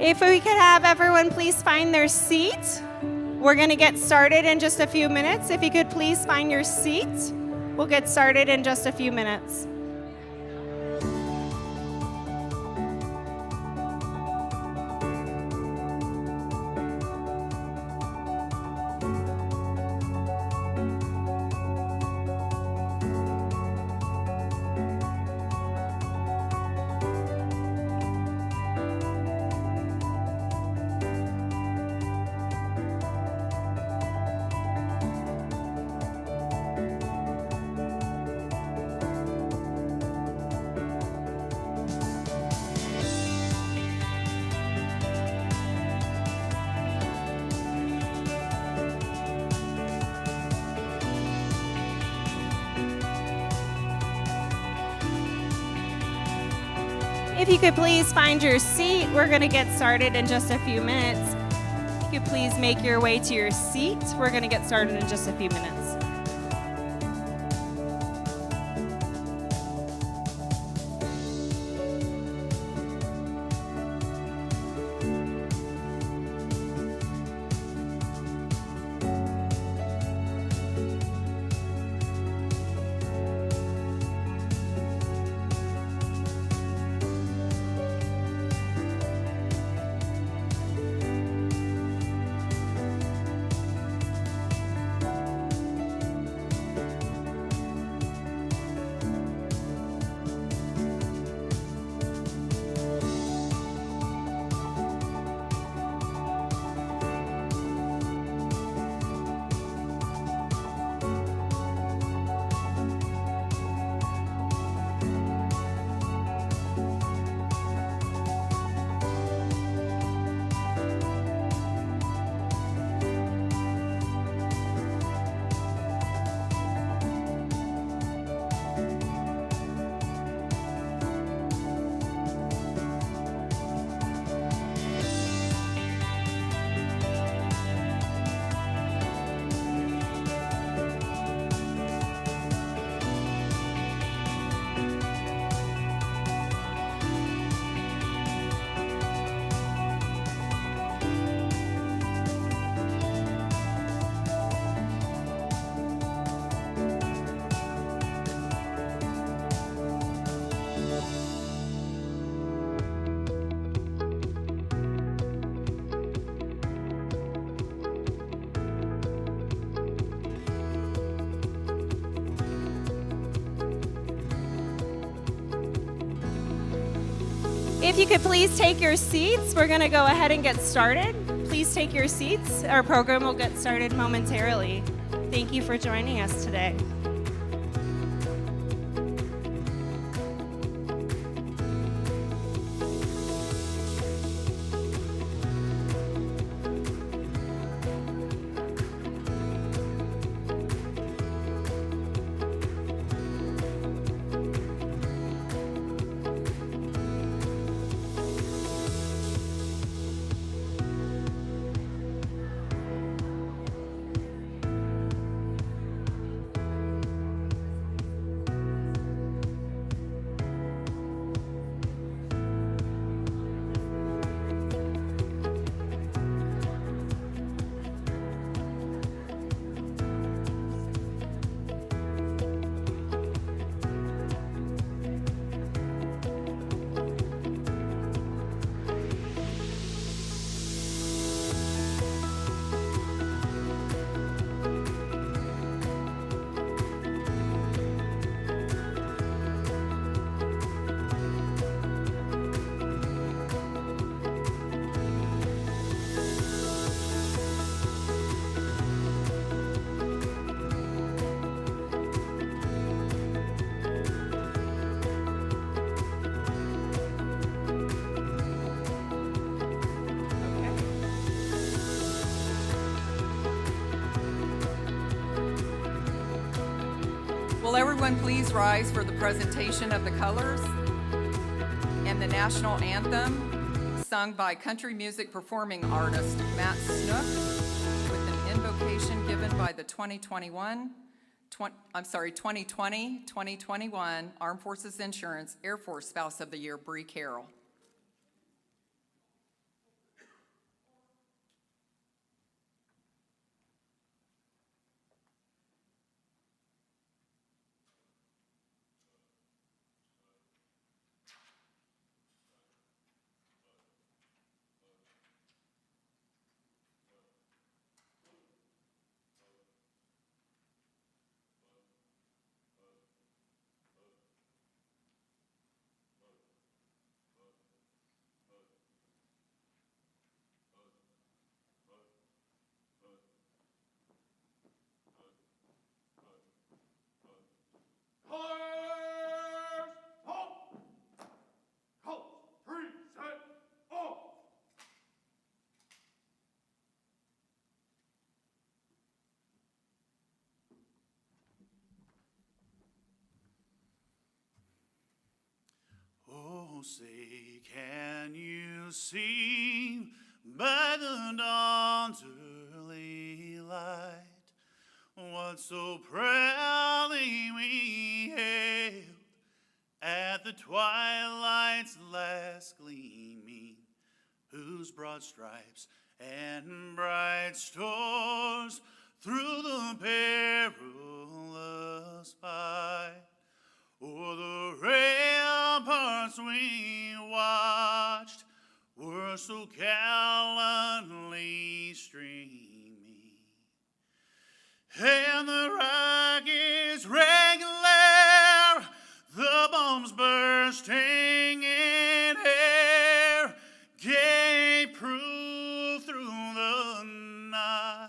If we could have everyone please find their seat. We're going to get started in just a few minutes. If you could please find your seat, we'll get started in just a few minutes. If you could please find your seat, we're going to get started in just a few minutes. If you could please make your way to your seat, we're going to get started in just a few minutes. If you could please take your seats, we're going to go ahead and get started. Please take your seats. Our program will get started momentarily. Thank you for joining us today. Will everyone please rise for the presentation of the colors and the national anthem sung by country music performing artist Matt Snook with an invocation given by the 2020-2021 Armed Forces Insurance Air Force Spouse of the Year, Bree Carroll. say, can you see by the dawn's early light what so proudly we hailed at the twilight's last gleaming, whose broad stripes and bright stars through the perilous fight o'er the ramparts we watched were so gallantly streaming, and the rockets' red glare, the bombs bursting in air, gave proof through the night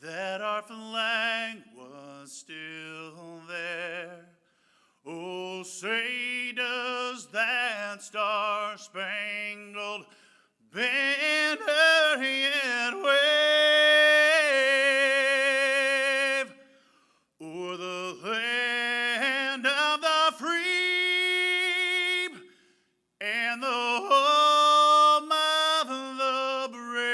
that our flag was still there. Oh, say does that star-spangled banner yet wave o'er the land of the free and the home of the brave?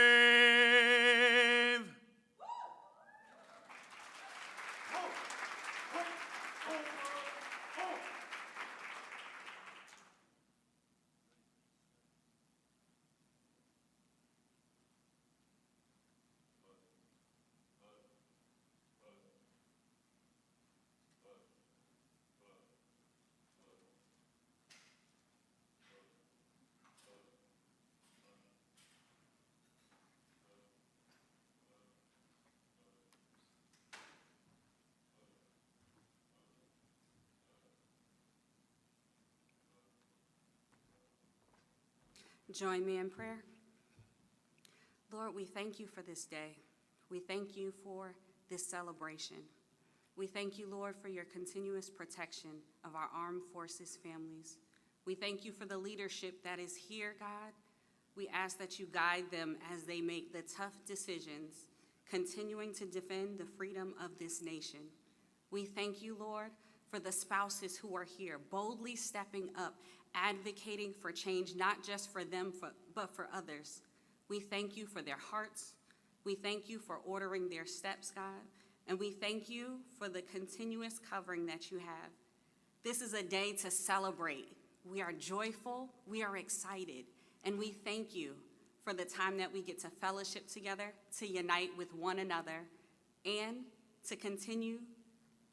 Join me in prayer. Lord, we thank you for this day. We thank you for this celebration. We thank you, Lord, for your continuous protection of our armed forces families. We thank you for the leadership that is here, God. We ask that you guide them as they make the tough decisions, continuing to defend the freedom of this nation. We thank you, Lord, for the spouses who are here, boldly stepping up, advocating for change, not just for them, but for others. We thank you for their hearts. We thank you for ordering their steps, God. And we thank you for the continuous covering that you have. This is a day to celebrate. We are joyful, we are excited, and we thank you for the time that we get to fellowship together, to unite with one another, and to continue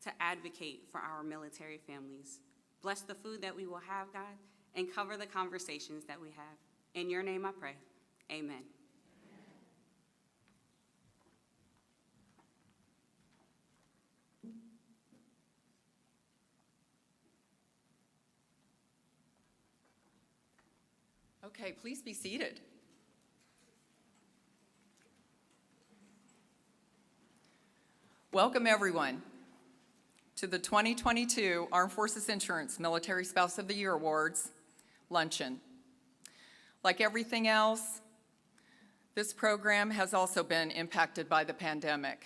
to advocate for our military families. Bless the food that we will have, God, and cover the conversations that we have. In your name I pray, amen. Okay, please be seated. Welcome, everyone, to the 2022 Armed Forces Insurance Military Spouse of the Year Awards luncheon. Like everything else, this program has also been impacted by the pandemic.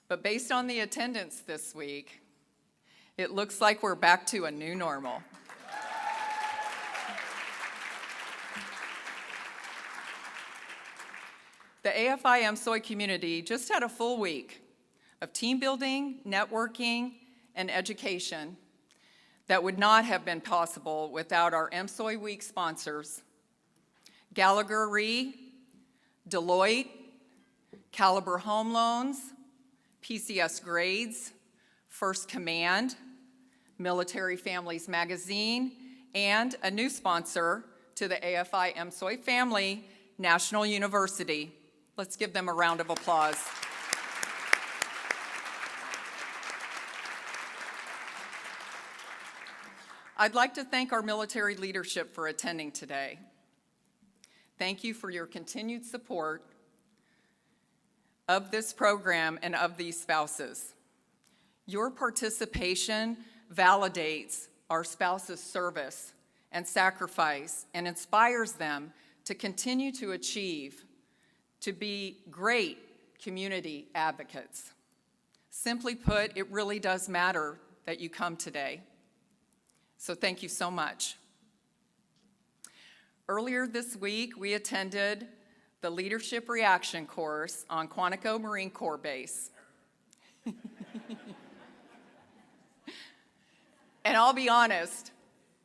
But based on the attendance this week, it looks like we're back to a new normal. The AFI MSOY community just had a full week of team building, networking, and education that would not have been possible without our MSOY Week sponsors, Gallagher Re, Deloitte, Caliber Home Loans, PCS Grades, First Command, Military Families Magazine, and a new sponsor to the AFI MSOY family, National University. Let's give them a round of applause. I'd like to thank our military leadership for attending today. Thank you for your continued support of this program and of these spouses. Your participation validates our spouses' service and sacrifice and inspires them to continue to achieve, to be great community advocates. Simply put, it really does matter that you come today. So thank you so much. Earlier this week, we attended the Leadership Reaction course on Quantico Marine Corps Base. And I'll be honest,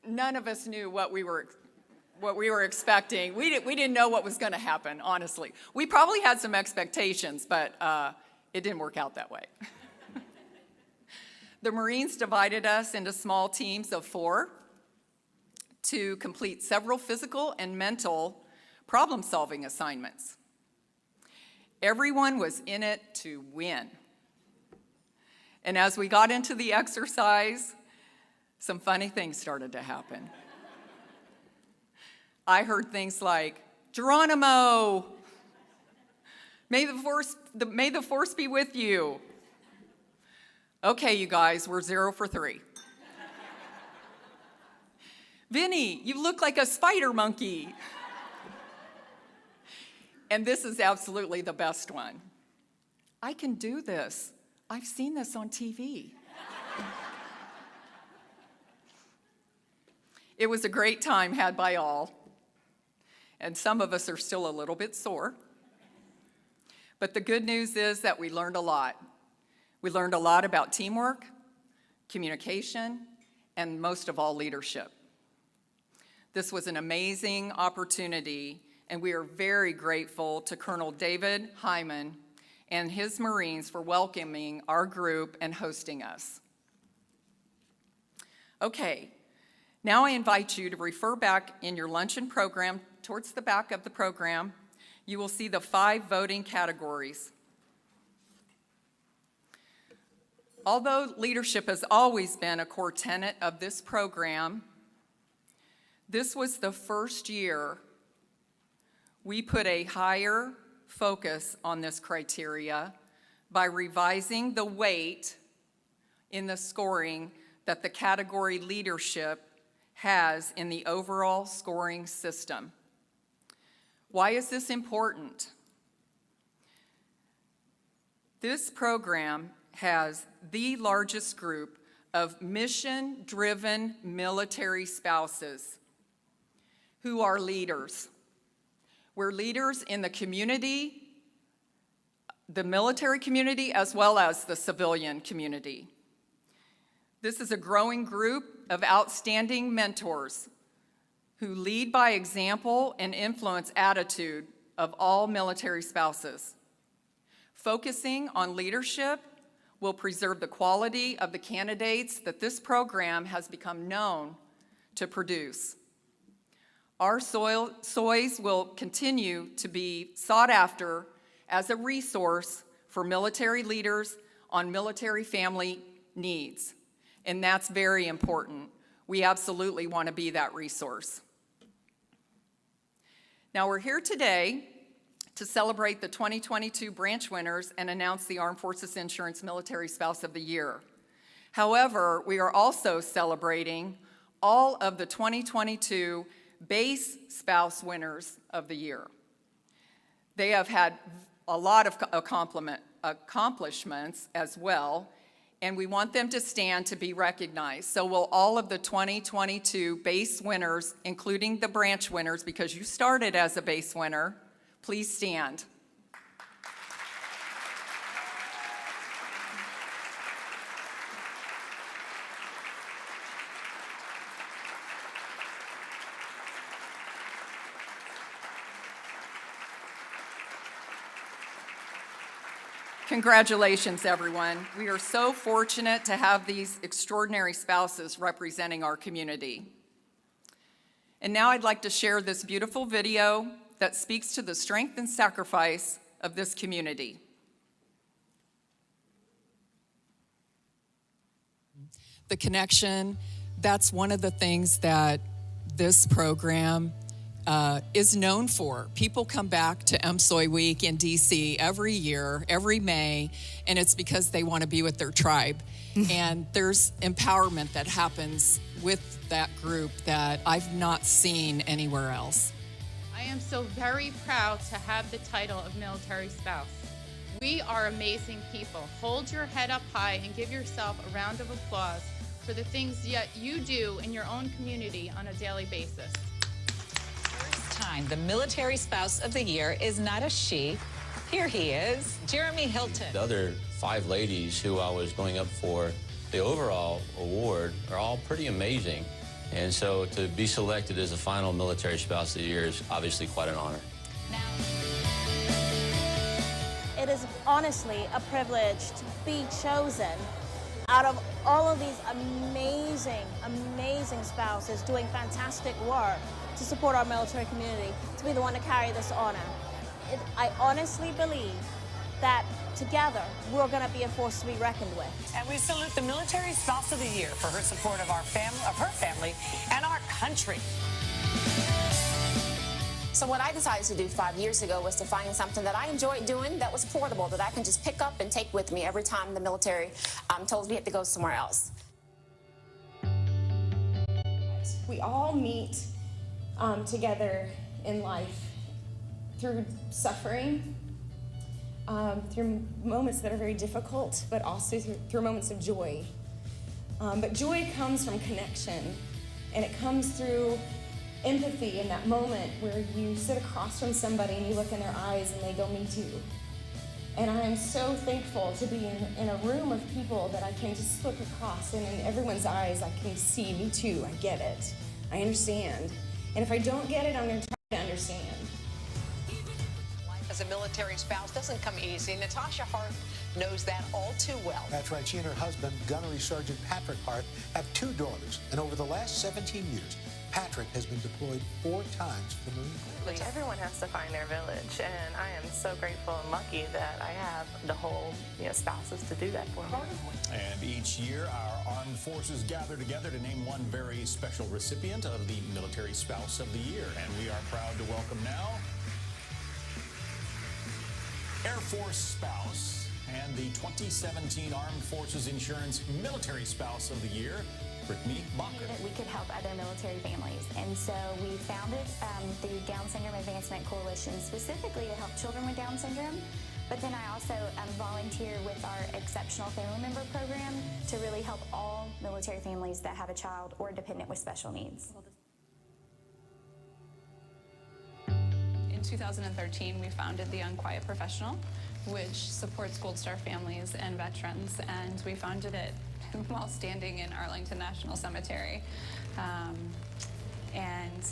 none of us knew what we were expecting. We didn't know what was going to happen, honestly. We probably had some expectations, but it didn't work out that way. The Marines divided us into small teams of 4 to complete several physical and mental problem-solving assignments. Everyone was in it to win. And as we got into the exercise, some funny things started to happen. I heard things like, Geronimo, may the force be with you. Okay, you guys, we're 0 for 3. Vinny, you look like a spider monkey. And this is absolutely the best one. I can do this. I've seen this on TV. It was a great time had by all, and some of us are still a little bit sore. But the good news is that we learned a lot. We learned a lot about teamwork, communication, and most of all, leadership. This was an amazing opportunity, and we are very grateful to Colonel David Hyman and his Marines for welcoming our group and hosting us. Okay, now I invite you to refer back in your luncheon program towards the back of the program. You will see the 5 voting categories. Although leadership has always been a core tenet of this program, this was the first year we put a higher focus on this criteria by revising the weight in the scoring that the category leadership has in the overall scoring system. Why is this important? This program has the largest group of mission-driven military spouses who are leaders. We're leaders in the community, the military community, as well as the civilian community. This is a growing group of outstanding mentors who lead by example and influence attitude of all military spouses. Focusing on leadership will preserve the quality of the candidates that this program has become known to produce. Our SOYs will continue to be sought after as a resource for military leaders on military family needs, and that's very important. We absolutely want to be that resource. Now, we're here today to celebrate the 2022 branch winners and announce the Armed Forces Insurance Military Spouse of the Year. However, we are also celebrating all of the 2022 base spouse winners of the year. They have had a lot of accomplishments as well, and we want them to stand to be recognized. So will all of the 2022 base winners, including the branch winners, because you started as a base winner, please stand. Congratulations, everyone. We are so fortunate to have these extraordinary spouses representing our community. And now I'd like to share this beautiful video that speaks to the strength and sacrifice of this community. The connection, that's one of the things that this program is known for. People come back to MSOY Week in DC every year, every May, and it's because they want to be with their tribe. And there's empowerment that happens with that group that I've not seen anywhere else. I am so very proud to have the title of military spouse. We are amazing people. Hold your head up high and give yourself a round of applause for the things that you do in your own community on a daily basis. First time the Military Spouse of the Year is not a she. Here he is, Jeremy Hilton. The other 5 ladies who I was going up for the overall award are all pretty amazing. And so to be selected as the final Military Spouse of the Year is obviously quite an honor. It is honestly a privilege to be chosen out of all of these amazing, amazing spouses doing fantastic work to support our military community, to be the one to carry this honor. I honestly believe that together we're going to be a force to be reckoned with. And we salute the Military Spouse of the Year for her support of her family, and our country. So what I decided to do 5 years ago was to find something that I enjoyed doing that was portable, that I can just pick up and take with me every time the military tells me I have to go somewhere else. We all meet together in life through suffering, through moments that are very difficult, but also through moments of joy. But joy comes from connection, and it comes through empathy in that moment where you sit across from somebody and you look in their eyes and they go, me too. And I am so thankful to be in a room of people that I can just look across, and in everyone's eyes I can see, me too, I get it, I understand. And if I don't get it, I'm going to try to understand. Life as a military spouse doesn't come easy. Natasha Hart knows that all too well. That's right. She and her husband, Gunnery Sergeant Patrick Hart, have 2 daughters. And over the last 17 years, Patrick has been deployed 4 times for the Marine Corps. Everyone has to find their village, and I am so grateful and lucky that I have the whole spouses to do that for me. And each year, our armed forces gather together to name one very special recipient of the Military Spouse of the Year. And we are proud to welcome now Air Force Spouse and the 2017 Armed Forces Insurance Military Spouse of the Year, Brittany Bacher. That we could help other military families, and so we founded the Down Syndrome Advancement Coalition specifically to help children with Down syndrome. But then I also volunteer with our Exceptional Family Member Program to really help all military families that have a child or a dependent with special needs. In 2013, we founded the Unquiet Professional, which supports Gold Star families and veterans, and we founded it while standing in Arlington National Cemetery. And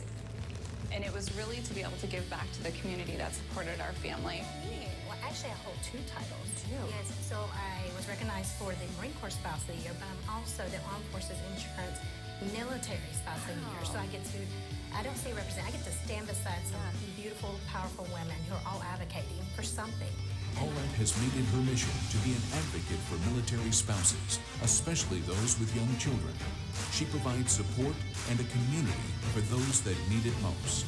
it was really to be able to give back to the community that supported our family. Well, actually, I hold 2 titles. Yes, so I was recognized for the Marine Corps Spouse of the Year, but I'm also the Armed Forces Insurance Military Spouse of the Year. So I get to, I don't say represent, I get to stand beside some beautiful, powerful women who are all advocating for something. Poland has made it her mission to be an advocate for military spouses, especially those with young children. She provides support and a community for those that need it most.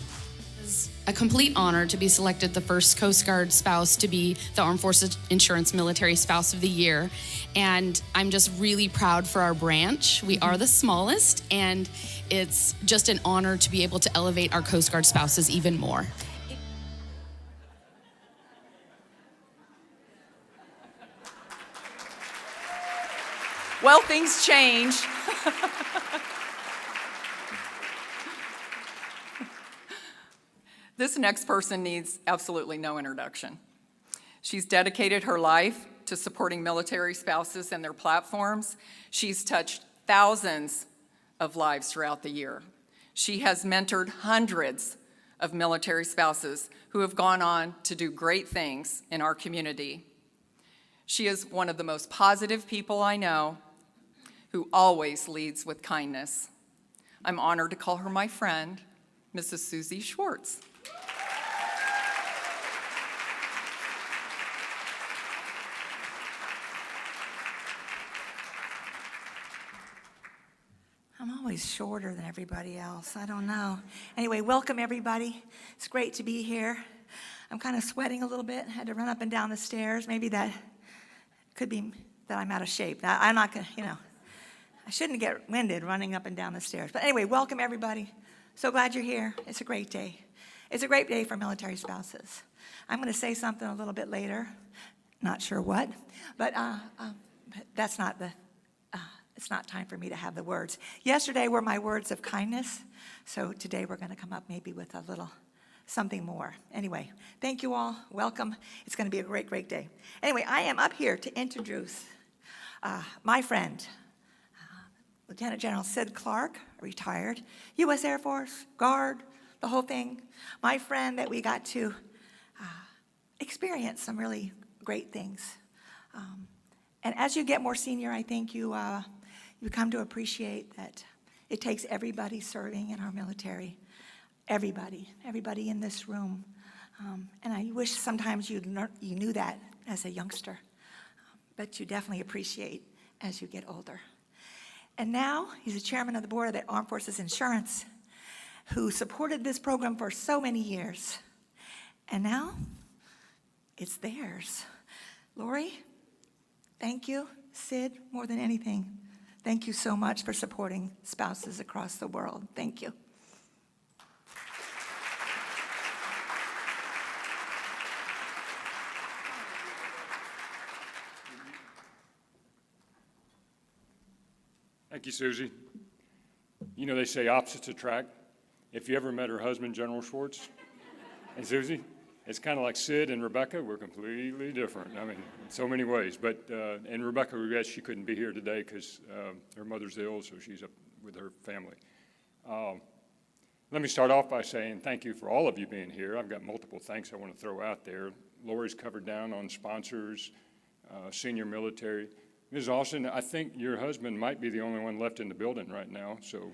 It's a complete honor to be selected the first Coast Guard spouse to be the Armed Forces Insurance Military Spouse of the Year. And I'm just really proud for our branch. We are the smallest, and it's just an honor to be able to elevate our Coast Guard spouses even more. Well, things change. This next person needs absolutely no introduction. She's dedicated her life to supporting military spouses and their platforms. She's touched thousands of lives throughout the year. She has mentored hundreds of military spouses who have gone on to do great things in our community. She is one of the most positive people I know, who always leads with kindness. I'm honored to call her my friend, Mrs. Susie Schwartz. I'm always shorter than everybody else. I don't know. Anyway, welcome everybody. It's great to be here. I'm kind of sweating a little bit. Had to run up and down the stairs. Maybe that could be that I'm out of shape. I'm not going to, I shouldn't get winded running up and down the stairs. But anyway, welcome everybody. So glad you're here. It's a great day. It's a great day for military spouses. I'm going to say something a little bit later. Not sure what, but that's not it's not time for me to have the words. Yesterday were my words of kindness, so today we're going to come up maybe with a little something more. Anyway, thank you all. Welcome. It's going to be a great, great day. Anyway, I am up here to introduce my friend, Lieutenant General Sid Clark, retired, U.S. Air Force, Guard, the whole thing. My friend that we got to experience some really great things. And as you get more senior, I think you come to appreciate that it takes everybody serving in our military, everybody in this room. And I wish sometimes you knew that as a youngster, but you definitely appreciate as you get older. And now he's the chairman of the board of the Armed Forces Insurance, who supported this program for so many years. And now it's theirs. Lori, thank you. Sid, more than anything, thank you so much for supporting spouses across the world. Thank you. Thank you, Susie. You know, they say opposites attract. If you ever met her husband, General Schwartz, and Susie, it's kind of like Sid and Rebecca. We're completely different. I mean, in so many ways. But, and Rebecca regrets she couldn't be here today because her mother's ill, so she's up with her family. Let me start off by saying thank you for all of you being here. I've got multiple thanks I want to throw out there. Lori's covered down on sponsors, senior military. Ms. Austin, I think your husband might be the only one left in the building right now, so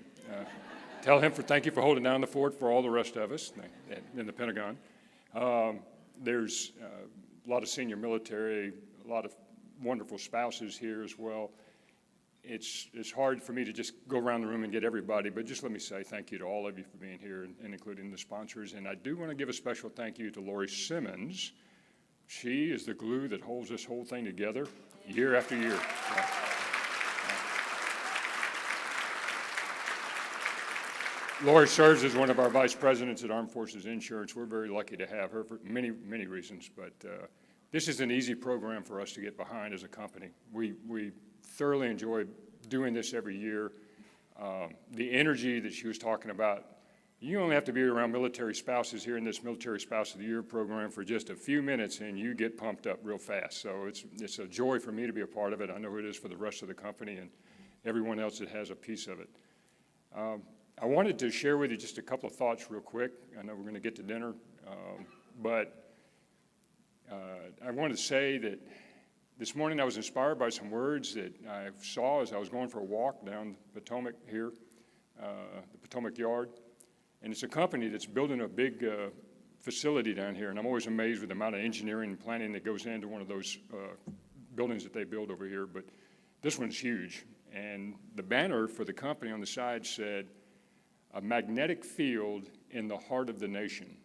tell him thank you for holding down the fort for all the rest of us in the Pentagon. There's a lot of senior military, a lot of wonderful spouses here as well. It's hard for me to just go around the room and get everybody, but just let me say thank you to all of you for being here and including the sponsors. And I do want to give a special thank you to Lori Simmons. She is the glue that holds this whole thing together year after year. Lori serves as one of our vice presidents at Armed Forces Insurance. We're very lucky to have her for many, many reasons, but this is an easy program for us to get behind as a company. We thoroughly enjoy doing this every year. The energy that she was talking about, you only have to be around military spouses here in this Military Spouse of the Year program for just a few minutes and you get pumped up real fast. So it's a joy for me to be a part of it. I know it is for the rest of the company and everyone else that has a piece of it. I wanted to share with you just a couple of thoughts real quick. I know we're going to get to dinner, but I wanted to say that this morning I was inspired by some words that I saw as I was going for a walk down the Potomac here, the Potomac Yard. And it's a company that's building a big facility down here, and I'm always amazed with the amount of engineering and planning that goes into one of those buildings that they build over here, but this one's huge. And the banner for the company on the side said, "A magnetic field in the heart of the nation."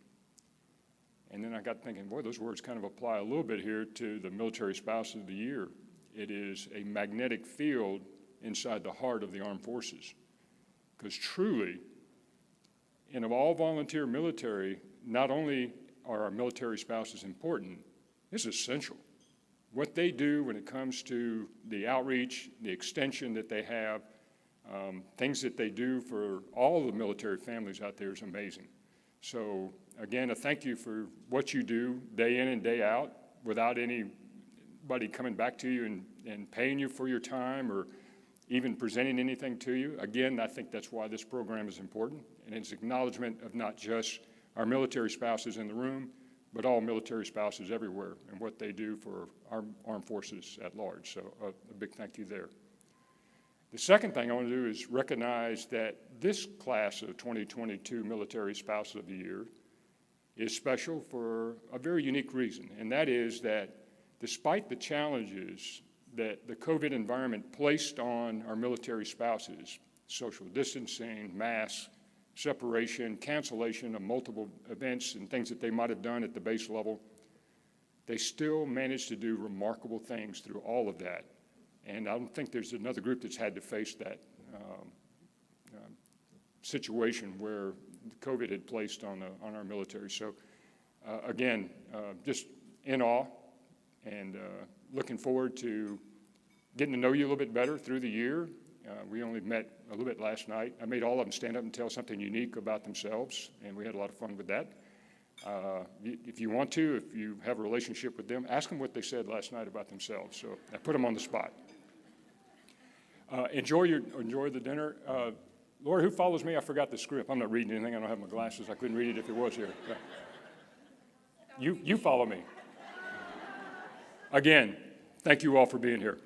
And then I got thinking, boy, those words kind of apply a little bit here to the Military Spouse of the Year. It is a magnetic field inside the heart of the armed forces. Because truly, and of all volunteer military, not only are our military spouses important, it's essential. What they do when it comes to the outreach, the extension that they have, things that they do for all the military families out there is amazing. So again, a thank you for what you do day in and day out without anybody coming back to you and paying you for your time or even presenting anything to you. Again, I think that's why this program is important, and it's acknowledgement of not just our military spouses in the room, but all military spouses everywhere and what they do for our armed forces at large. So a big thank you there. The second thing I want to do is recognize that this class of 2022 Military Spouse of the Year is special for a very unique reason, and that is that despite the challenges that the COVID environment placed on our military spouses, social distancing, masks, separation, cancellation of multiple events and things that they might have done at the base level, they still managed to do remarkable things through all of that. And I don't think there's another group that's had to face that situation where COVID had placed on our military. So again, just in awe and looking forward to getting to know you a little bit better through the year We only met a little bit last night. I made all of them stand up and tell something unique about themselves, and we had a lot of fun with that. If you want to, if you have a relationship with them, ask them what they said last night about themselves. So I put them on the spot. Enjoy the dinner. Laura, who follows me? I forgot the script. I'm not reading anything. I don't have my glasses. I couldn't read it if it was here. You follow me. Again, thank you all for being here.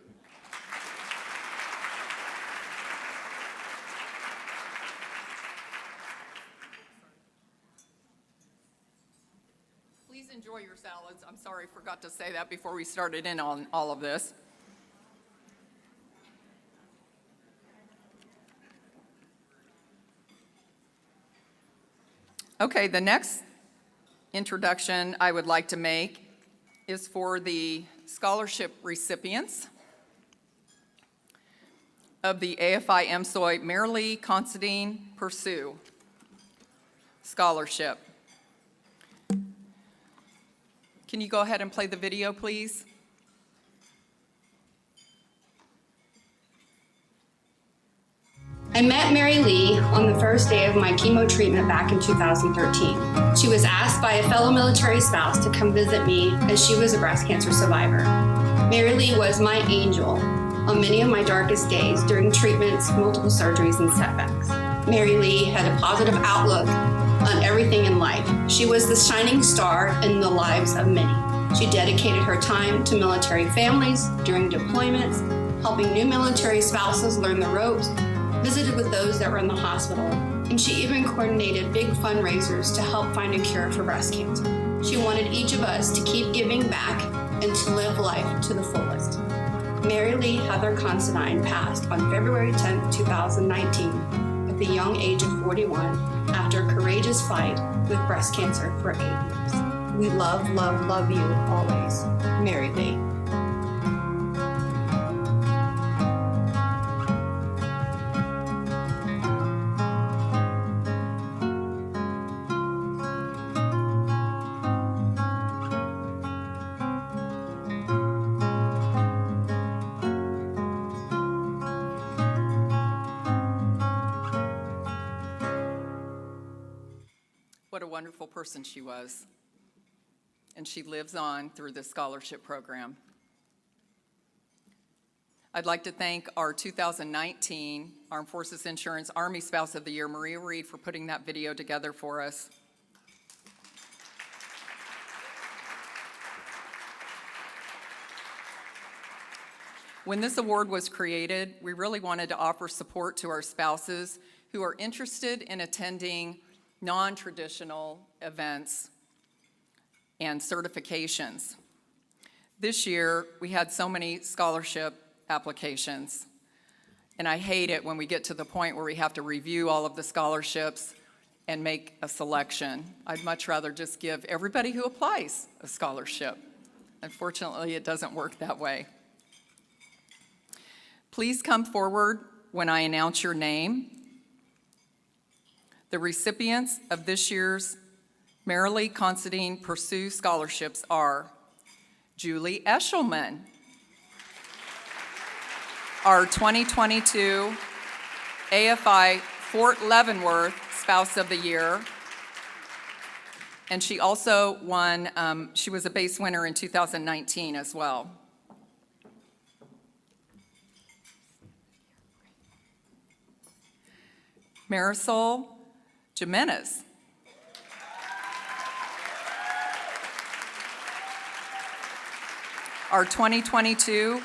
Please enjoy your salads. I'm sorry, I forgot to say that before we started in on all of this. Okay, the next introduction I would like to make is for the scholarship recipients of the AFI MSOY Marilee Considine Pursue Scholarship. Can you go ahead and play the video, please? I met Mary Lee on the first day of my chemo treatment back in 2013. She was asked by a fellow military spouse to come visit me as she was a breast cancer survivor. Mary Lee was my angel on many of my darkest days during treatments, multiple surgeries, and setbacks. Mary Lee had a positive outlook on everything in life. She was the shining star in the lives of many. She dedicated her time to military families during deployments, helping new military spouses learn the ropes, visited with those that were in the hospital, and she even coordinated big fundraisers to help find a cure for breast cancer. She wanted each of us to keep giving back and to live life to the fullest. Mary Lee Heather Considine passed on February 10, 2019 at the young age of 41 after a courageous fight with breast cancer for 8 years. We love, love, love you always, Mary Lee. What a wonderful person she was. And she lives on through this scholarship program. I'd like to thank our 2019 Armed Forces Insurance Army Spouse of the Year, Maria Reed, for putting that video together for us. When this award was created, we really wanted to offer support to our spouses who are interested in attending non-traditional events and certifications. This year, we had so many scholarship applications, and I hate it when we get to the point where we have to review all of the scholarships and make a selection. I'd much rather just give everybody who applies a scholarship. Unfortunately, it doesn't work that way. Please come forward when I announce your name. The recipients of this year's Marilee Considine Pursue scholarships are Julie Eshelman, our 2022 AFI Fort Leavenworth Spouse of the Year, and she also won, she was a base winner in 2019 as well. Marisol Jimenez. Our 2022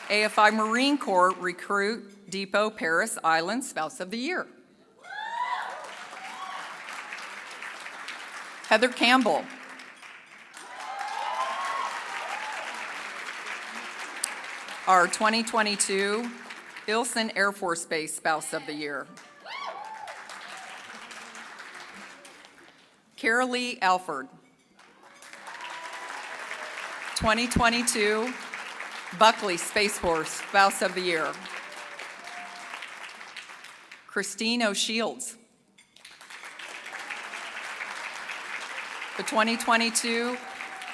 AFI Marine Corps Recruit Depot Paris Island Spouse of the Year. Heather Campbell. Our 2022 Ilson Air Force Base Spouse of the Year. Carolee Alford. 2022 Buckley Space Force Spouse of the Year. Christine O'Shields. The 2022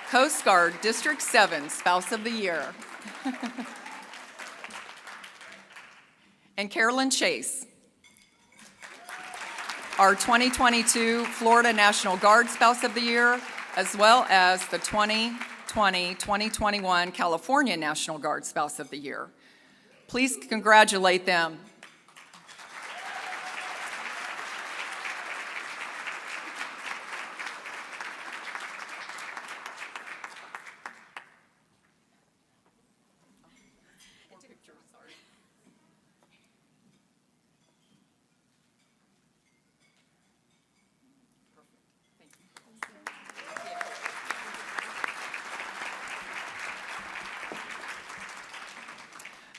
Coast Guard District 7 Spouse of the Year. and Carolyn Chase. Our 2022 Florida National Guard Spouse of the Year, as well as the 2020-2021 California National Guard Spouse of the Year. Please congratulate them.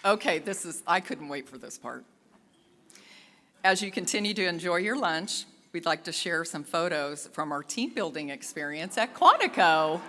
Okay, I couldn't wait for this part. As you continue to enjoy your lunch, we'd like to share some photos from our team building experience at Quantico.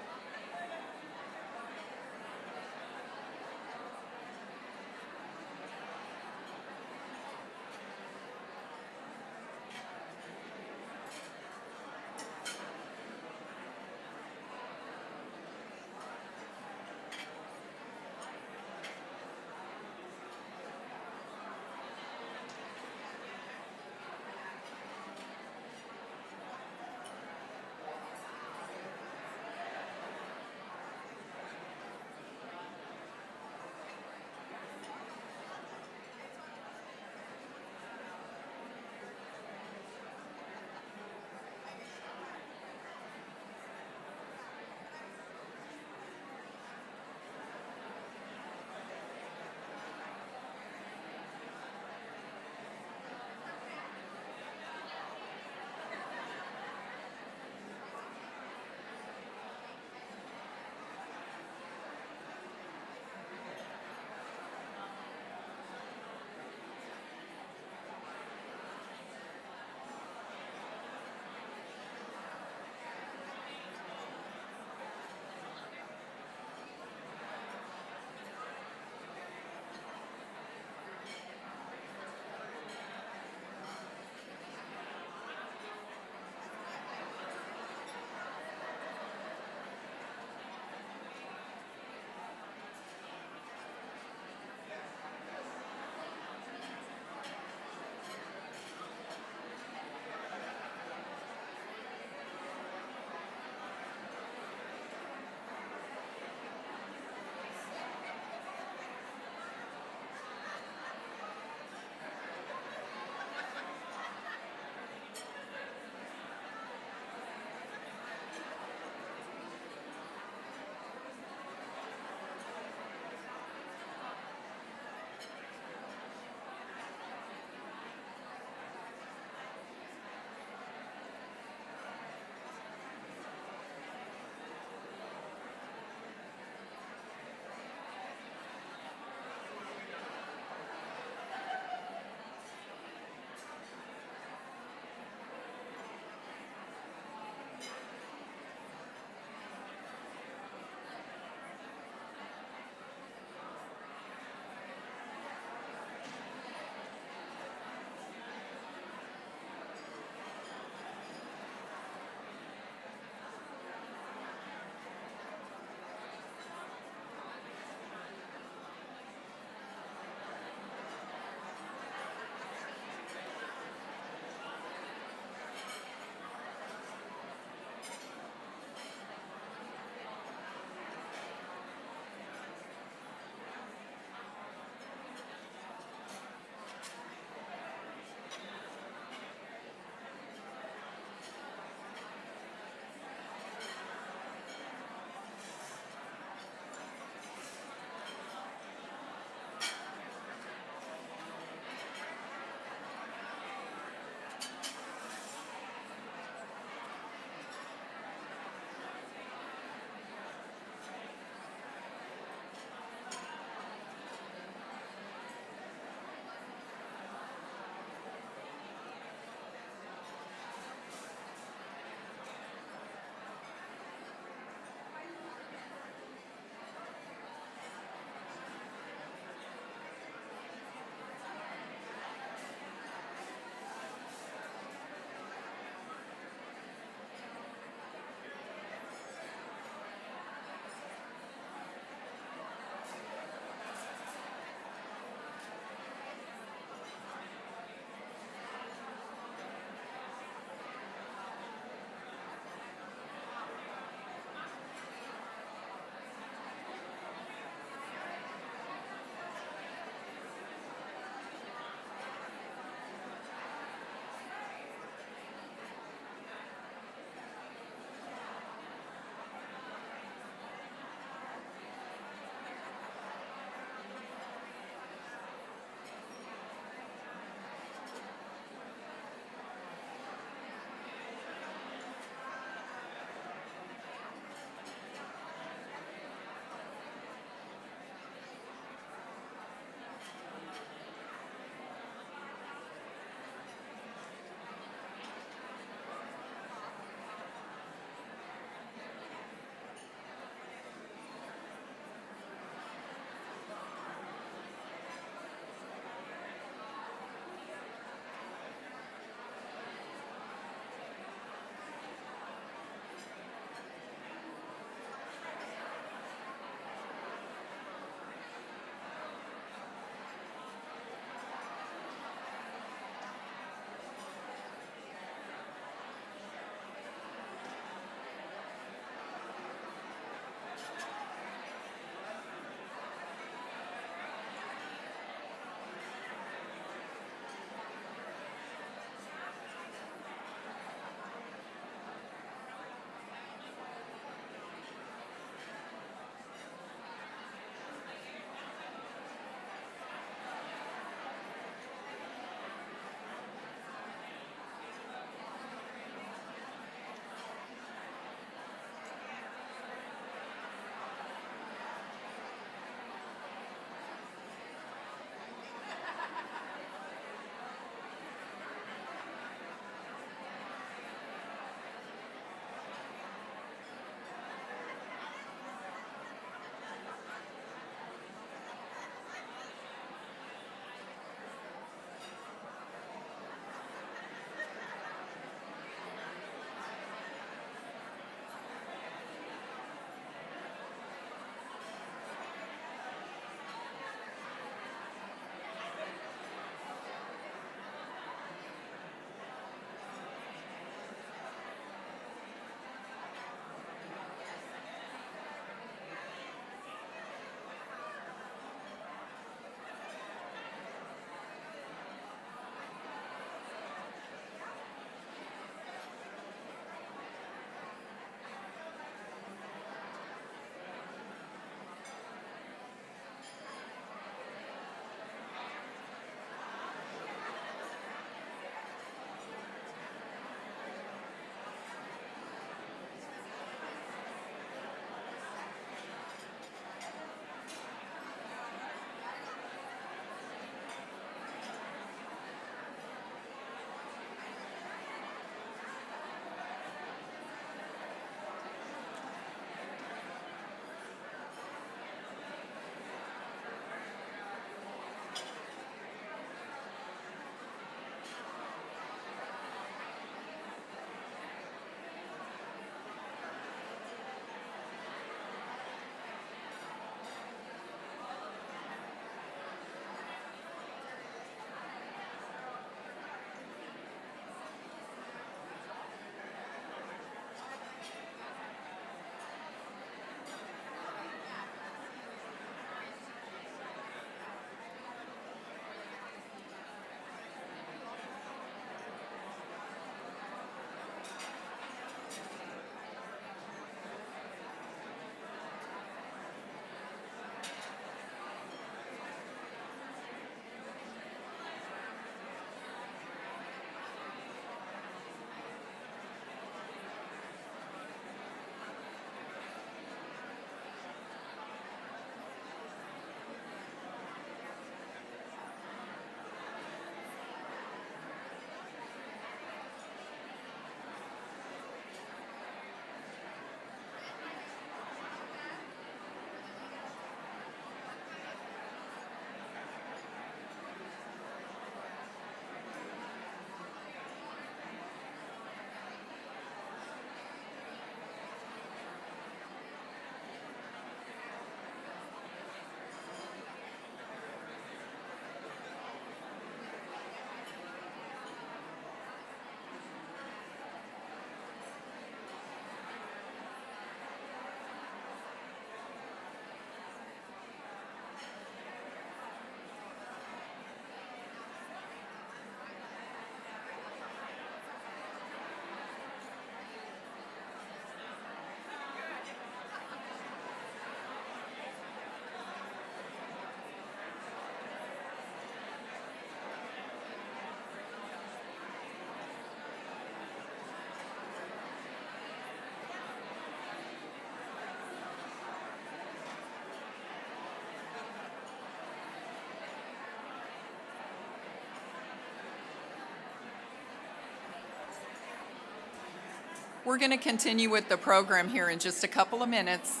We're going to continue with the program here in just a couple of minutes.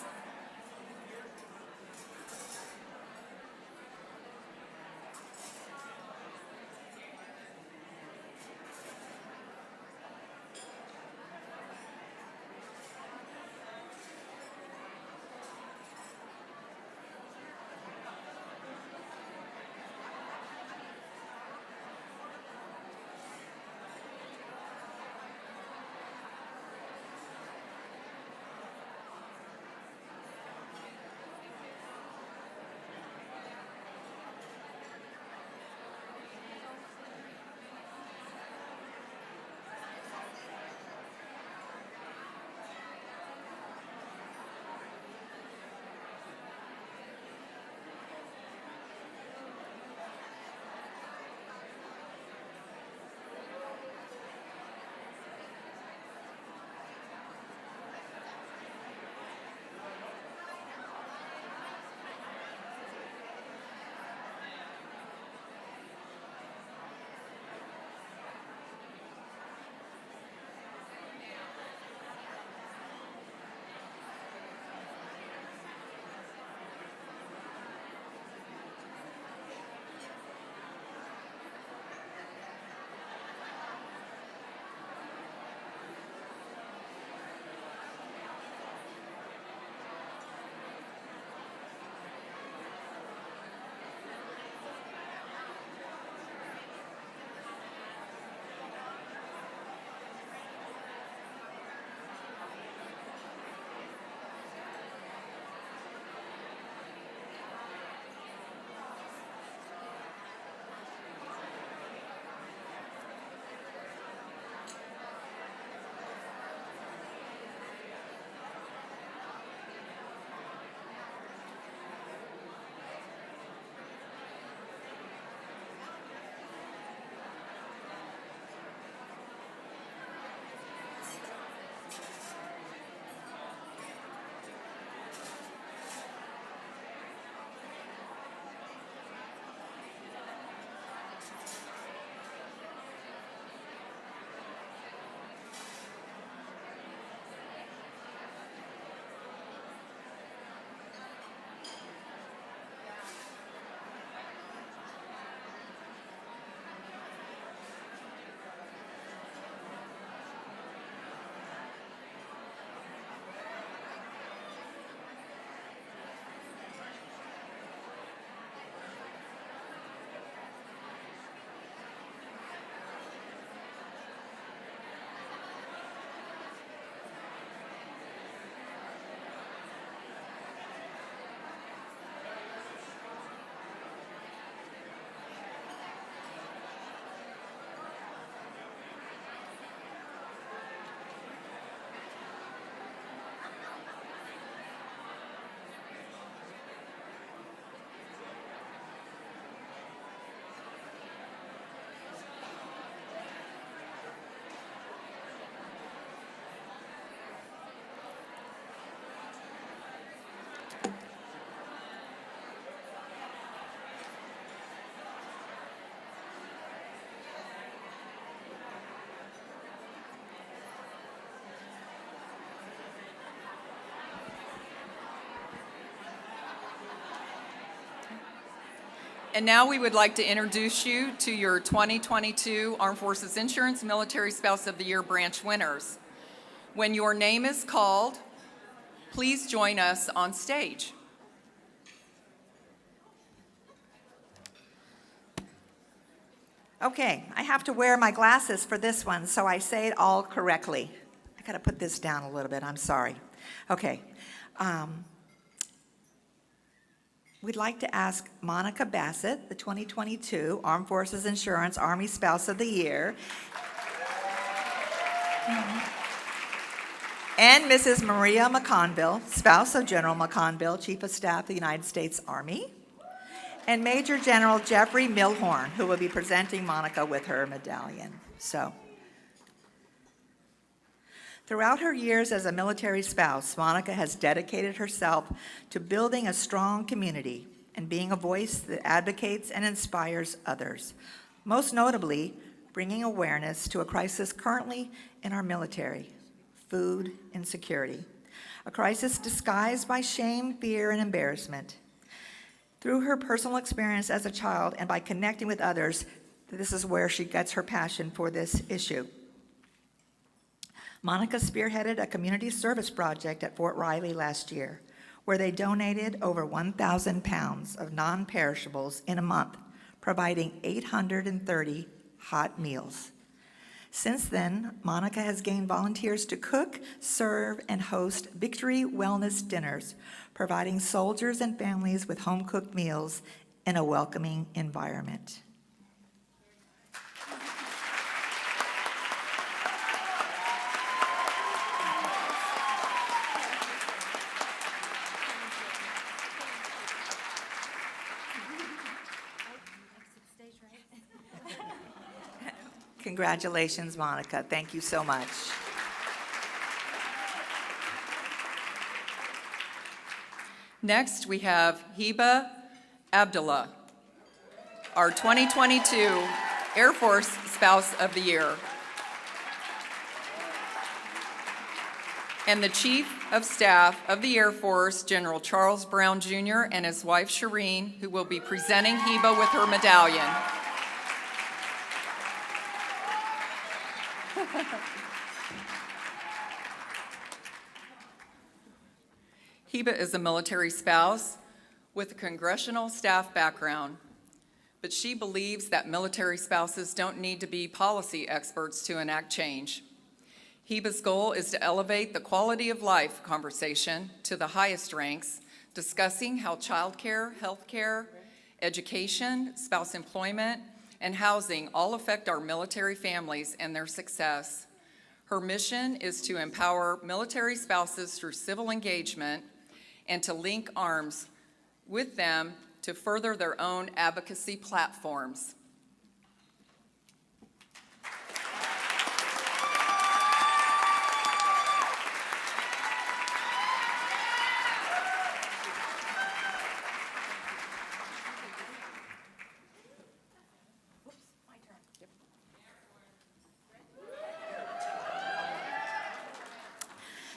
And now we would like to introduce you to your 2022 Armed Forces Insurance Military Spouse of the Year branch winners. When your name is called, please join us on stage. Okay, I have to wear my glasses for this one, so I say it all correctly. I gotta put this down a little bit, I'm sorry. Okay. We'd like to ask Monica Bassett, the 2022 Armed Forces Insurance Army Spouse of the Year, and Mrs. Maria McConville, spouse of General McConville, Chief of Staff of the United States Army, and Major General Jeffrey Milhorn, who will be presenting Monica with her medallion. So, throughout her years as a military spouse, Monica has dedicated herself to building a strong community and being a voice that advocates and inspires others, most notably bringing awareness to a crisis currently in our military, food insecurity, a crisis disguised by shame, fear, and embarrassment. Through her personal experience as a child and by connecting with others, this is where she gets her passion for this issue. Monica spearheaded a community service project at Fort Riley last year, where they donated over 1,000 pounds of non-perishables in a month, providing 830 hot meals. Since then, Monica has gained volunteers to cook, serve, and host Victory Wellness Dinners, providing soldiers and families with home-cooked meals in a welcoming environment. Congratulations, Monica. Thank you so much. Next, we have Hiba Abdullah, our 2022 Air Force Spouse of the Year, and the Chief of Staff of the Air Force, General Charles Brown Jr., and his wife, Shireen, who will be presenting Hiba with her medallion. Hiba is a military spouse with a congressional staff background, but she believes that military spouses don't need to be policy experts to enact change. Hiba's goal is to elevate the quality of life conversation to the highest ranks, discussing how childcare, healthcare, education, spouse employment, and housing all affect our military families and their success. Her mission is to empower military spouses through civil engagement and to link arms with them to further their own advocacy platforms.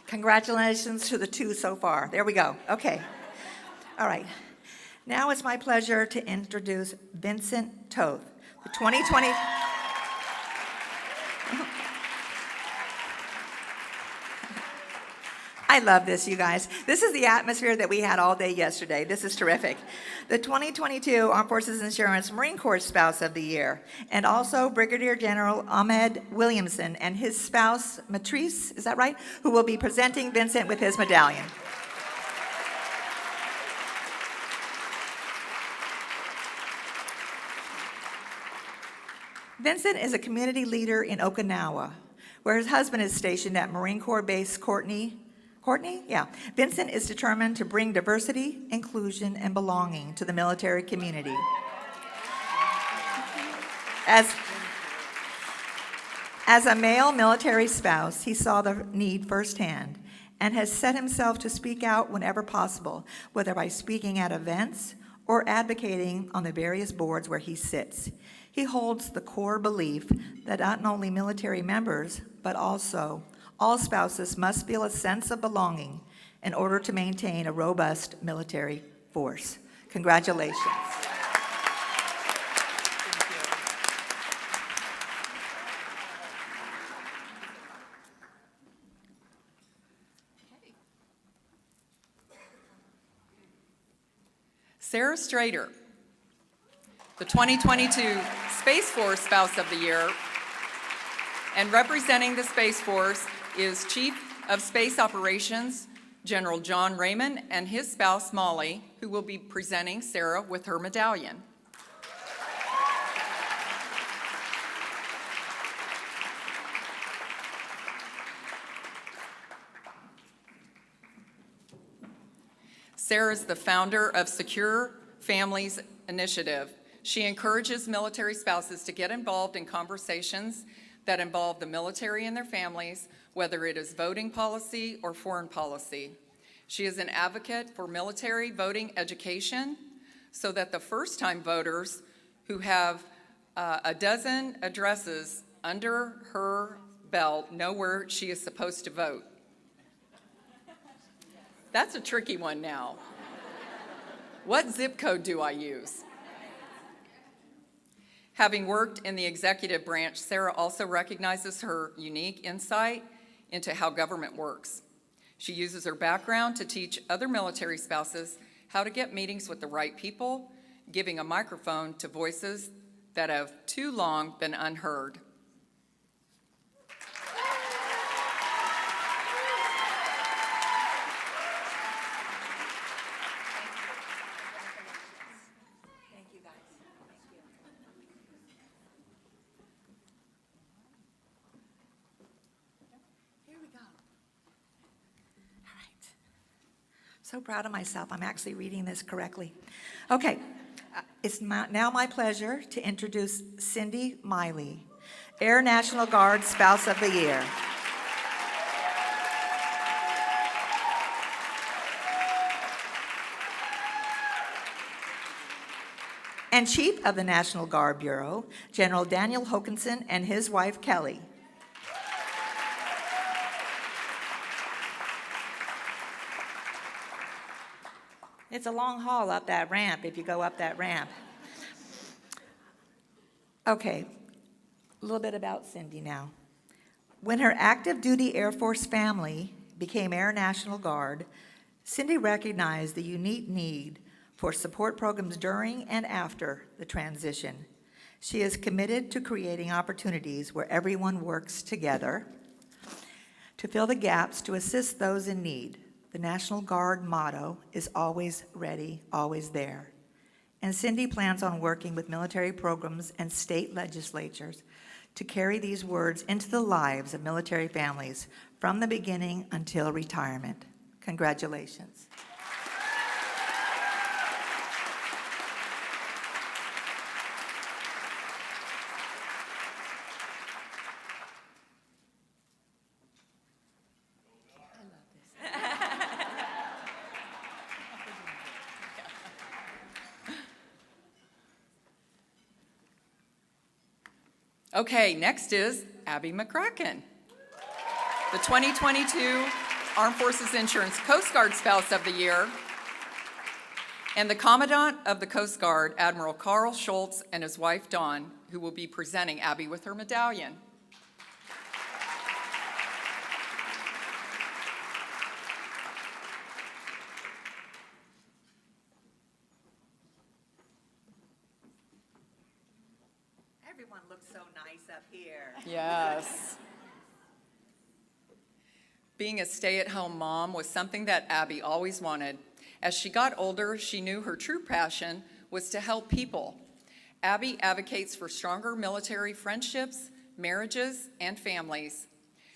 Congratulations to the two so far. There we go. Okay. All right. Now it's my pleasure to introduce Vincent Toth, the 2020. I love this, you guys. This is the atmosphere that we had all day yesterday. This is terrific. The 2022 Armed Forces Insurance Marine Corps Spouse of the Year, and also Brigadier General Ahmed Williamson and his spouse, Matrice, is that right? Who will be presenting Vincent with his medallion. Vincent is a community leader in Okinawa, where his husband is stationed at Marine Corps Base Courtney? Yeah. Vincent is determined to bring diversity, inclusion, and belonging to the military community. As a male military spouse, he saw the need firsthand and has set himself to speak out whenever possible, whether by speaking at events or advocating on the various boards where he sits. He holds the core belief that not only military members, but also all spouses must feel a sense of belonging in order to maintain a robust military force. Congratulations. Sarah Strader, the 2022 Space Force Spouse of the Year, and representing the Space Force is Chief of Space Operations, General John Raymond, and his spouse, Molly, who will be presenting Sarah with her medallion. Sarah is the founder of Secure Families Initiative. She encourages military spouses to get involved in conversations that involve the military and their families, whether it is voting policy or foreign policy. She is an advocate for military voting education so that the first-time voters who have a dozen addresses under her belt know where she is supposed to vote? That's a tricky one now. What zip code do I use? Having worked in the executive branch, Sarah also recognizes her unique insight into how government works. She uses her background to teach other military spouses how to get meetings with the right people, giving a microphone to voices that have too long been unheard. Thank you, guys. Thank you. Here we go. All right. So proud of myself. I'm actually reading this correctly. Okay. It's now my pleasure to introduce Cindy Miley, Air National Guard Spouse of the Year. And Chief of the National Guard Bureau, General Daniel Hokanson and his wife Kelly. It's a long haul up that ramp if you go up that ramp. Okay, a little bit about Cindy now. When her active duty Air Force family became Air National Guard, Cindy recognized the unique need for support programs during and after the transition. She is committed to creating opportunities where everyone works together to fill the gaps to assist those in need. The National Guard motto is always ready, always there. And Cindy plans on working with military programs and state legislatures to carry these words into the lives of military families from the beginning until retirement. Congratulations. Okay, next is Abby McCracken, the 2022 Armed Forces Insurance Coast Guard Spouse of the Year, and the Commandant of the Coast Guard, Admiral Carl Schultz, and his wife Dawn, who will be presenting Abby with her medallion. Everyone looks so nice up here. Yes. Being a stay-at-home mom was something that Abby always wanted. As she got older, she knew her true passion was to help people. Abby advocates for stronger military friendships, marriages, and families.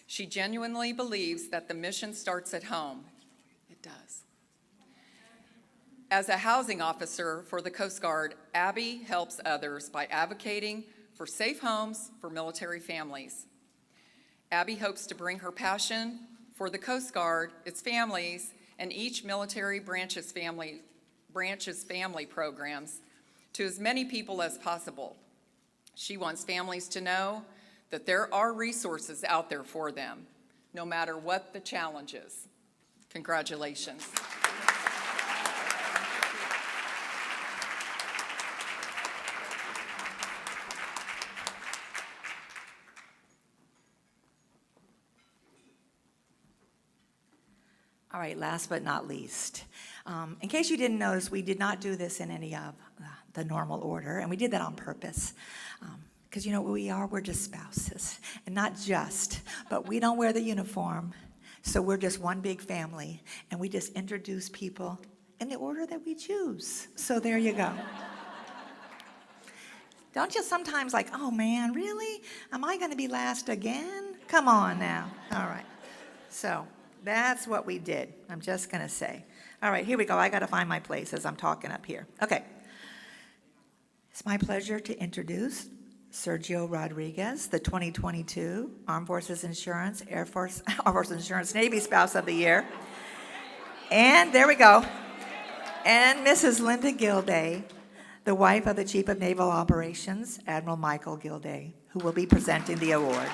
She genuinely believes that the mission starts at home. It does. As a housing officer for the Coast Guard, Abby helps others by advocating for safe homes for military families. Abby hopes to bring her passion for the Coast Guard, its families, and each military branch's family programs to as many people as possible. She wants families to know that there are resources out there for them, no matter what the challenge is. Congratulations. All right, last but not least, in case you didn't notice, we did not do this in any of the normal order, and we did that on purpose. Because you know what we are? We're just spouses. And not just, but we don't wear the uniform, so we're just one big family, and we just introduce people in the order that we choose. So there you go. Don't you sometimes like, oh man, really? Am I going to be last again? Come on now. All right. So that's what we did. I'm just going to say. All right, here we go. I got to find my place as I'm talking up here. Okay. It's my pleasure to introduce Sergio Rodriguez, the 2022 Armed Forces Insurance, Air Force Insurance Navy Spouse of the Year. And there we go. And Mrs. Linda Gilday, the wife of the Chief of Naval Operations, Admiral Michael Gilday, who will be presenting the award.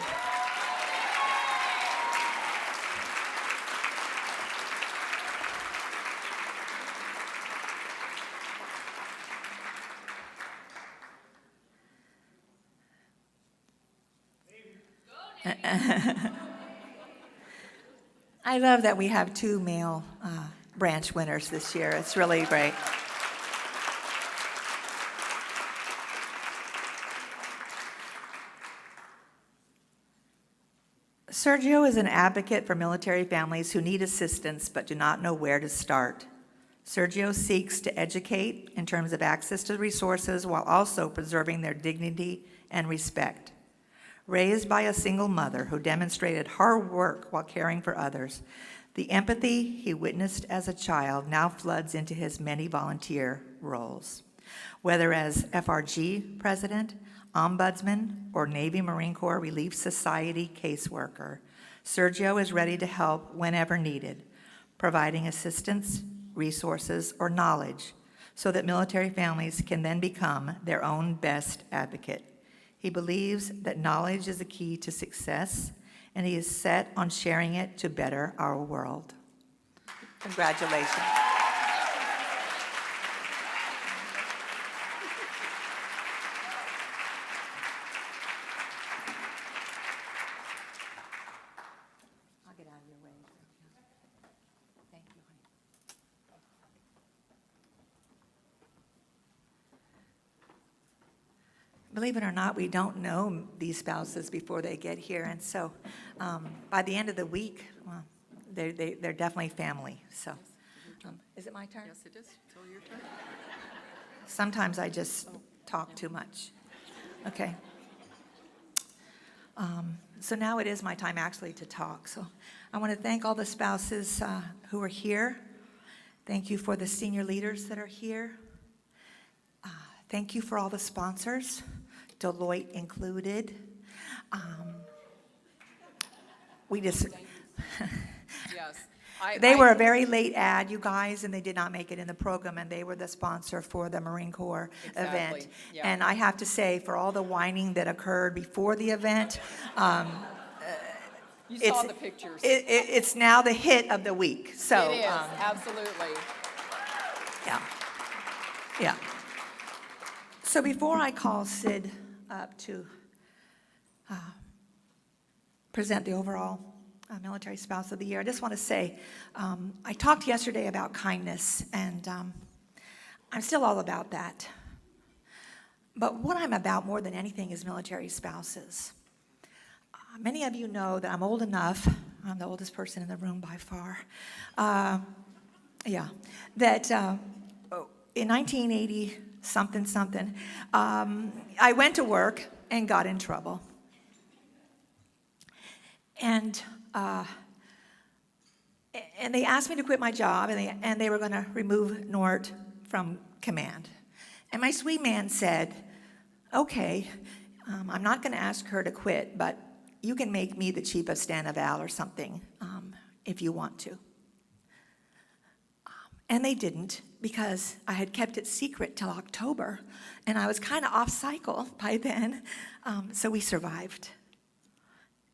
I love that we have 2 male branch winners this year. It's really great. Sergio is an advocate for military families who need assistance but do not know where to start. Sergio seeks to educate in terms of access to resources while also preserving their dignity and respect. Raised by a single mother who demonstrated hard work while caring for others, the empathy he witnessed as a child now floods into his many volunteer roles. Whether as FRG president, ombudsman, or Navy Marine Corps Relief Society caseworker, Sergio is ready to help whenever needed, providing assistance, resources, or knowledge so that military families can then become their own best advocate. He believes that knowledge is the key to success, and he is set on sharing it to better our world. Congratulations. I'll get out of your way. Thank you, honey. Believe it or not, we don't know these spouses before they get here, and so by the end of the week, well, they're definitely family. So, is it my turn? Yes, it is. It's all your turn. Sometimes I just talk too much. Okay. So now it is my time actually to talk. So I want to thank all the spouses who are here. Thank you for the senior leaders that are here. Thank you for all the sponsors, Deloitte included. We just, Yes. they were a very late ad, you guys, and they did not make it in the program, and they were the sponsor for the Marine Corps event. Yeah. And I have to say, for all the whining that occurred before the event, You saw the pictures. it's now the hit of the week. So It is, absolutely. yeah, yeah. So before I call Sid up to present the overall Military Spouse of the Year, I just want to say, I talked yesterday about kindness, and I'm still all about that. But what I'm about more than anything is military spouses. Many of you know that I'm old enough, I'm the oldest person in the room by far, that in 1980, something, I went to work and got in trouble. And they asked me to quit my job, and they were going to remove Nort from command. And my sweet man said, okay, I'm not going to ask her to quit, but you can make me the chief of Stanaval or something if you want to. And they didn't, because I had kept it secret till October, and I was kind of off cycle by then, so we survived.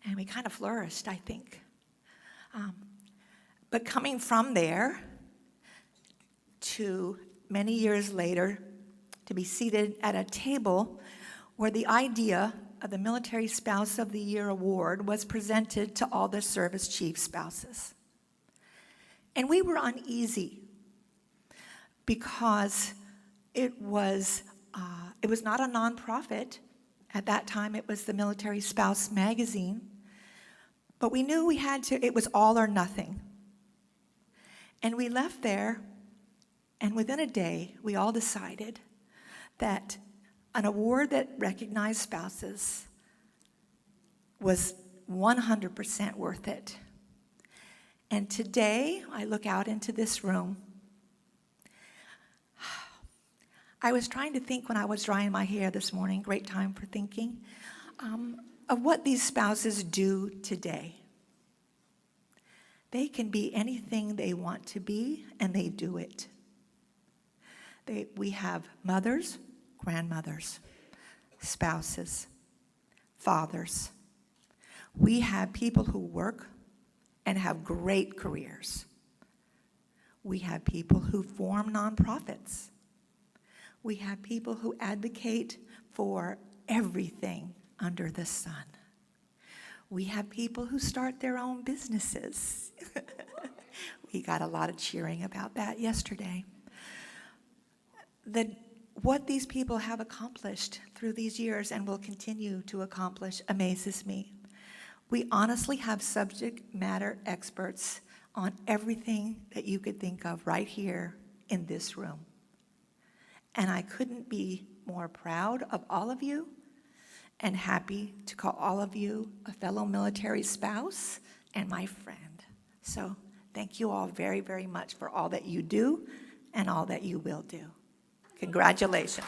And we kind of flourished, I think. But coming from there to many years later, to be seated at a table where the idea of the Military Spouse of the Year award was presented to all the service chief spouses. And we were uneasy because it was not a nonprofit. At that time, it was the Military Spouse magazine. But we knew it was all or nothing. And we left there, and within a day, we all decided that an award that recognized spouses was 100% worth it. And today, I look out into this room. I was trying to think when I was drying my hair this morning, great time for thinking, of what these spouses do today. They can be anything they want to be, and they do it. We have mothers, grandmothers, spouses, fathers. We have people who work and have great careers. We have people who form nonprofits. We have people who advocate for everything under the sun. We have people who start their own businesses. We got a lot of cheering about that yesterday. What these people have accomplished through these years and will continue to accomplish amazes me. We honestly have subject matter experts on everything that you could think of right here in this room. And I couldn't be more proud of all of you and happy to call all of you a fellow military spouse and my friend. So thank you all very, very much for all that you do and all that you will do. Congratulations.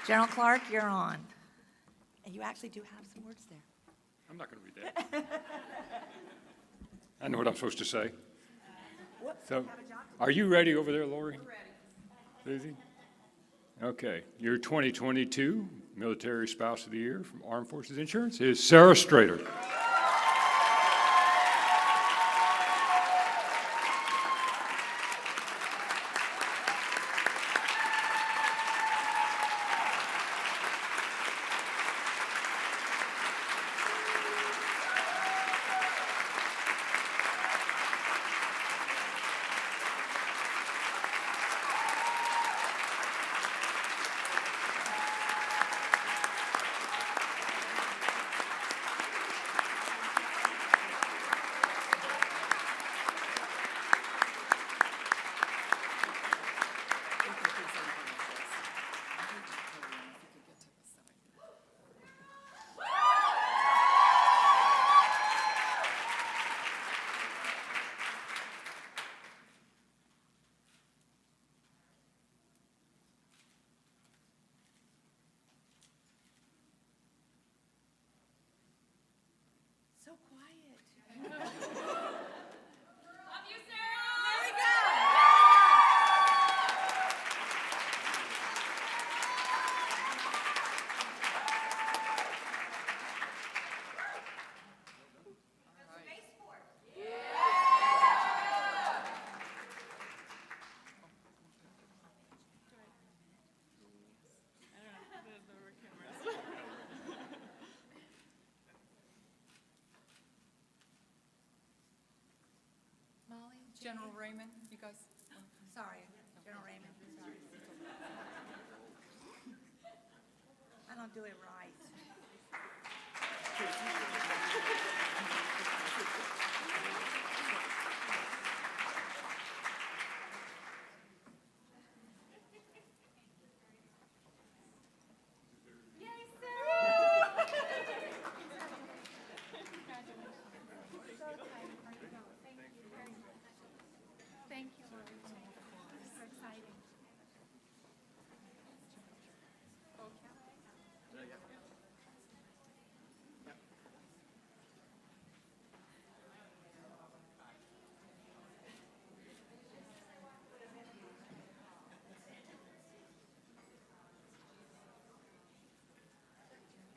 General Clark, you're on. And you actually do have some words there. I'm not going to read that. I know what I'm supposed to say. So, are you ready over there, Lori? We're ready. Susie? Okay. Your 2022 Military Spouse of the Year from Armed Forces Insurance is Sarah Strader. So quiet. Love you, Sarah! There we go! General Raymond, you guys. Sorry, General Raymond. Sorry. I don't do it right. Thank you, Lord. So exciting.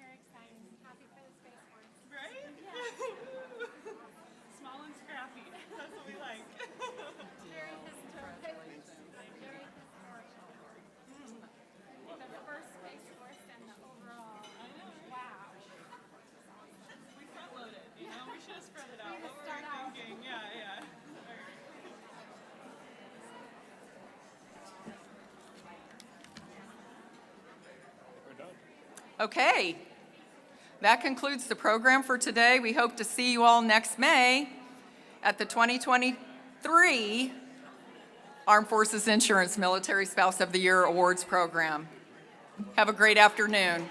Very exciting. Happy for the Space Force. Right? Yeah. Small and scrappy. That's what we like. Very historic. Very historic. The first Space Force and the overall. Wow. We front loaded, you know? We should have spread it out. We What start were out. we thinking? Yeah. Okay. That concludes the program for today. We hope to see you all next May at the 2023 Armed Forces Insurance Military Spouse of the Year Awards Program. Have a great afternoon.